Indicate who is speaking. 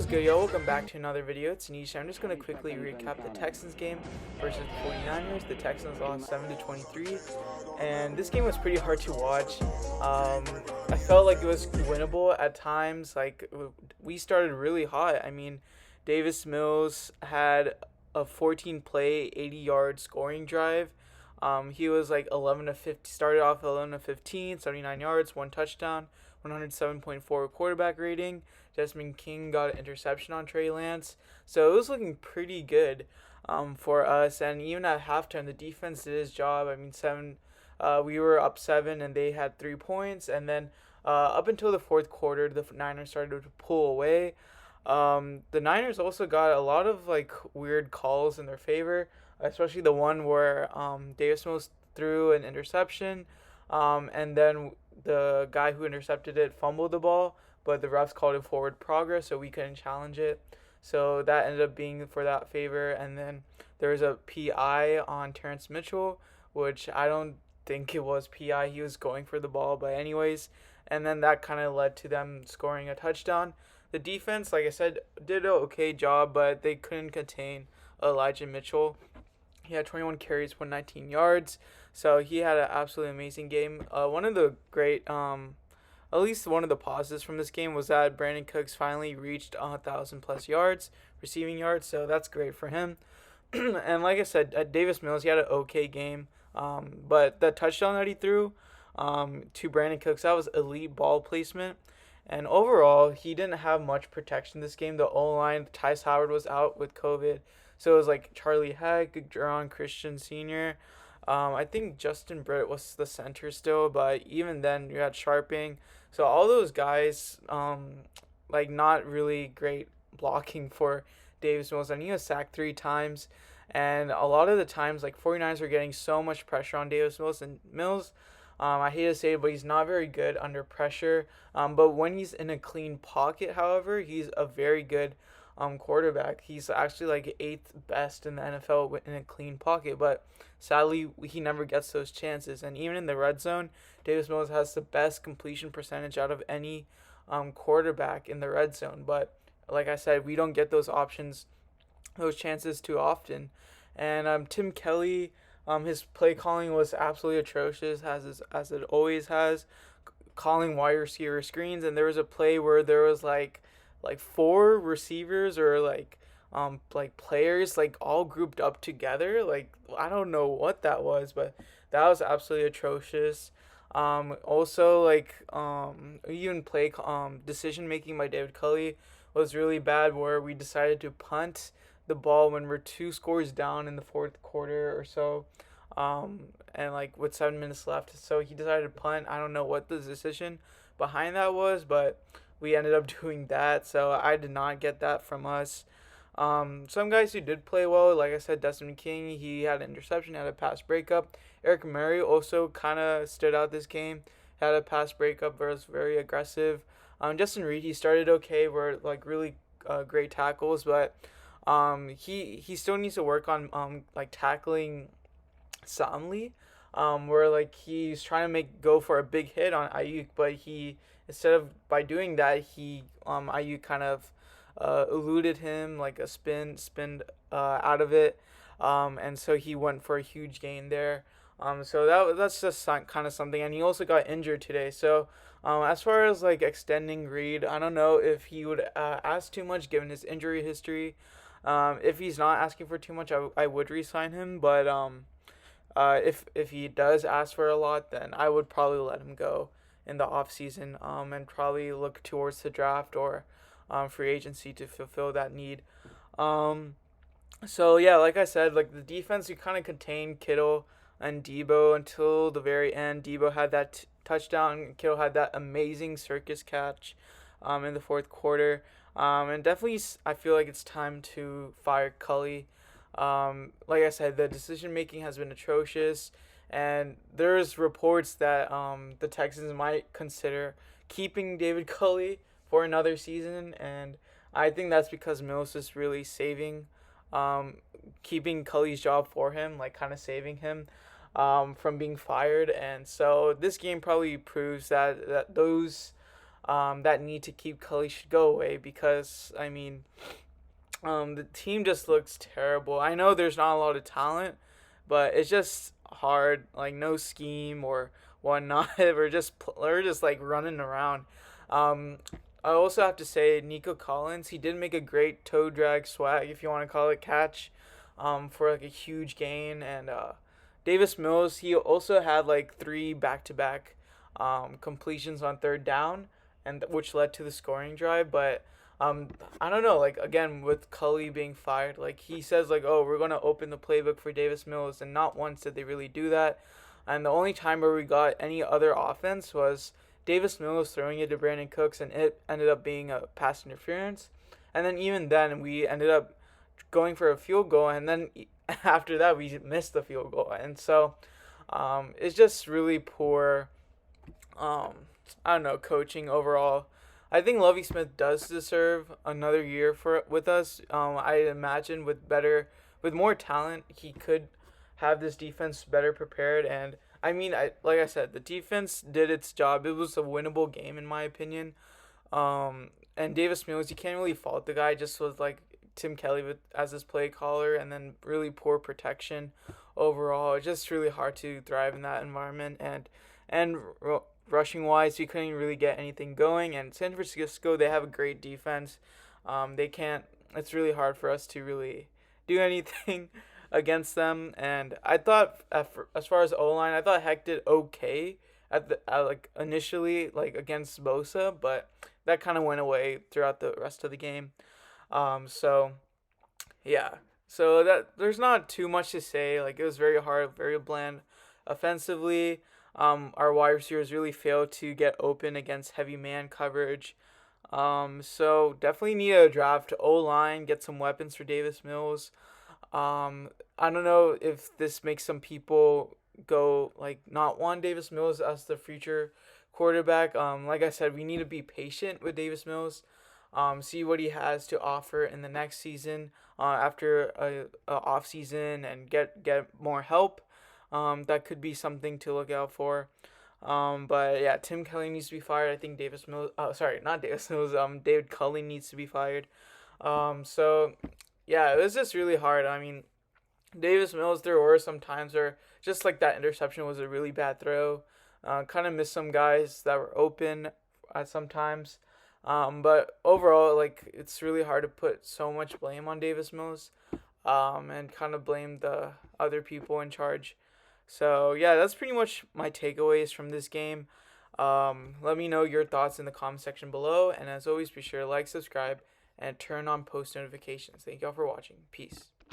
Speaker 1: What's good, yo? Welcome back to another video. It's Anish. I'm just going to quickly recap the Texans game versus the 49ers. The Texans lost 7-23, and this game was pretty hard to watch. I felt like it was winnable at times. Like, we started really hot. I mean, Davis Mills had a 14-play, 80-yard scoring drive. He was like 11 to 50, started off 11 to 15, 79 yards, one touchdown, 107.4 quarterback rating. Desmond King got an interception on Trey Lance. So it was looking pretty good for us. And even at halftime, the defense did its job. I mean, we were up 7 and they had 3 points. And then up until the fourth quarter, the Niners started to pull away. The Niners also got a lot of like weird calls in their favor, especially the one where Davis Mills threw an interception, and then the guy who intercepted it fumbled the ball, but the refs called it forward progress, so we couldn't challenge it. So that ended up being for that favor. And then there was a PI on Terrence Mitchell, which I don't think it was PI. He was going for the ball, but anyways. And then that kind of led to them scoring a touchdown. The defense, like I said, did an okay job, but they couldn't contain Elijah Mitchell. He had 21 carries, 119 yards, so he had an absolutely amazing game. One of the great, at least one of the positives from this game was that Brandon Cooks finally reached 1,000+ yards, receiving yards, so that's great for him. And like I said, at Davis Mills, he had an okay game, but the touchdown that he threw to Brandon Cooks, that was elite ball placement. And overall, he didn't have much protection this game. The O-line, Tyce Howard was out with COVID. So it was like Charlie Heck, Jaron Christian Sr. I think Justin Britt was the center still, but even then you had Sharping. So all those guys, like not really great blocking for Davis Mills. And he was sacked 3 times. And a lot of the times, like 49ers are getting so much pressure on Davis Mills. And Mills, I hate to say it, but he's not very good under pressure. But when he's in a clean pocket, however, he's a very good quarterback. He's actually like 8th best in the NFL in a clean pocket, but sadly he never gets those chances. And even in the red zone, Davis Mills has the best completion percentage out of any quarterback in the red zone. But like I said, we don't get those options, those chances too often. And Tim Kelly, his play calling was absolutely atrocious, as it always has, calling wide receiver screens. And there was a play where there was like 4 receivers or like players like all grouped up together. Like, I don't know what that was, but that was absolutely atrocious. Also, like even play decision making by David Culley was really bad, where we decided to punt the ball when we're 2 scores down in the fourth quarter or so, and like with 7 minutes left. So he decided to punt. I don't know what the decision behind that was, but we ended up doing that. So I did not get that from us. Some guys who did play well, like I said, Desmond King, he had an interception, had a pass breakup. Eric Murray also kind of stood out this game, had a pass breakup, was very aggressive. Justin Reed, he started okay, were like really great tackles, but he still needs to work on like tackling soundly, where like he's trying to go for a big hit on Ayuk, but he, instead of by doing that, Ayuk kind of eluded him, like a spin out of it, and so he went for a huge gain there. So that's just kind of something. And he also got injured today. So as far as like extending Reed, I don't know if he would ask too much given his injury history. If he's not asking for too much, I would re-sign him. But if he does ask for a lot, then I would probably let him go in the off season, and probably look towards the draft or free agency to fulfill that need. So yeah, like I said, like the defense, we kind of contained Kittle and Debo until the very end. Debo had that touchdown. Kittle had that amazing circus catch in the fourth quarter. And definitely, I feel like it's time to fire Culley. Like I said, the decision making has been atrocious, and there's reports that the Texans might consider keeping David Culley for another season, and I think that's because Mills is really keeping Culley's job for him, like kind of saving him from being fired. And so this game probably proves that those that need to keep Cully should go away because I mean the team just looks terrible. I know there's not a lot of talent, but it's just hard. Like no scheme or whatnot. We're just like running around. Um, I also have to say Nico Collins. He did make a great toe drag swag, if you want to call it, catch, for like a huge gain. And Davis Mills, he also had like three back-to-back completions on third down, and which led to the scoring drive. But I don't know. Like again, with Cully being fired, like he says, like, oh, we're gonna open the playbook for Davis Mills, and not once did they really do that. And the only time where we got any other offense was Davis Mills throwing it to Brandon Cooks, and it ended up being a pass interference. And then even then, we ended up going for a field goal, and then after that, we missed the field goal. And so, it's just really poor. Um, I don't know, coaching overall. I think Lovie Smith does deserve another year for with us. I imagine with more talent, he could have this defense better prepared. And I mean, like I said, the defense did its job. It was a winnable game in my opinion. And Davis Mills, you can't really fault the guy. Just with like Tim Kelly as his play caller, and then really poor protection overall. It's just really hard to thrive in that environment. And rushing wise, we couldn't really get anything going. And San Francisco, they have a great defense. They can't. It's really hard for us to really do anything against them. And I thought, as far as O line, I thought Heck did okay like initially like against Bosa, but that kind of went away throughout the rest of the game. So yeah. So that there's not too much to say. Like it was very hard, very bland offensively. Our wide receivers really failed to get open against heavy man coverage. So definitely need a draft O line, get some weapons for Davis Mills. I don't know if this makes some people go like not want Davis Mills as the future quarterback. Like I said, we need to be patient with Davis Mills. See what he has to offer in the next season. After a off season, and get more help. That could be something to look out for. But yeah, Tim Kelly needs to be fired. I think Davis Mills. Sorry, not Davis Mills. David Culley needs to be fired. So yeah, it was just really hard. I mean, Davis Mills. There were some times where just like that interception was a really bad throw. Kind of missed some guys that were open at some times. But overall, like it's really hard to put so much blame on Davis Mills. And kind of blame the other people in charge. So yeah, that's pretty much my takeaways from this game. Let me know your thoughts in the comment section below, and as always, be sure to like, subscribe, and turn on post notifications. Thank y'all for watching. Peace.